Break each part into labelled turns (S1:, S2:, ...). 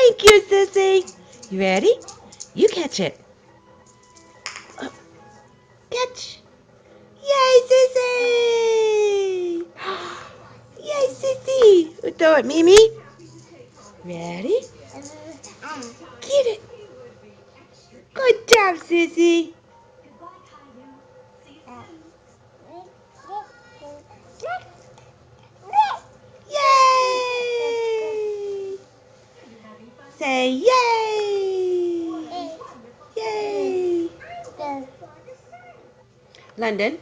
S1: Thank you, Sissy. You ready? You catch it. Oh, catch. Yay, Sissy! Yay, Sissy! Throw it, Mimi. Ready? Get it. Good job, Sissy. Yay! Say yay! Yay! London,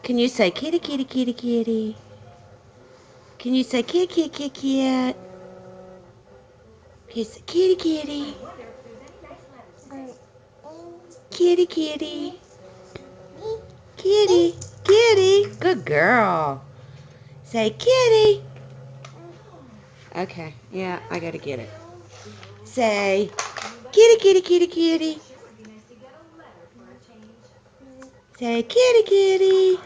S1: can you say kitty, kitty, kitty, kitty? Can you say kitty, kitty, kitty, kitty? Can you say kitty, kitty? Kitty, kitty. Kitty, kitty. Good girl. Say kitty. Okay, yeah, I gotta get it. Say kitty, kitty, kitty, kitty. Say kitty, kitty.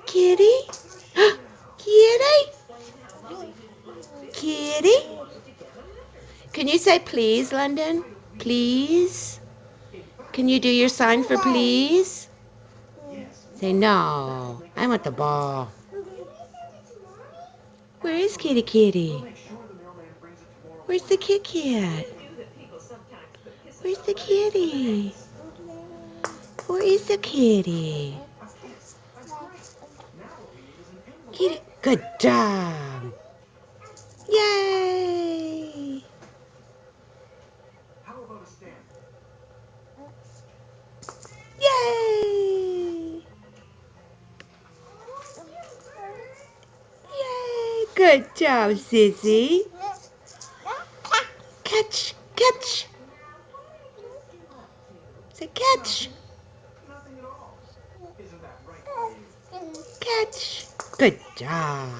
S1: Kitty. Kitty. Kitty. Can you say please, London? Please? Can you do your sign for please? Say no. I want the ball. Where is kitty, kitty? Where's the Kit Kat? Where's the kitty? Where is the kitty? Kitty. Good job. Yay. Yay. Yay. Good job, Sissy. Catch. Catch. Say catch. Catch. Good job.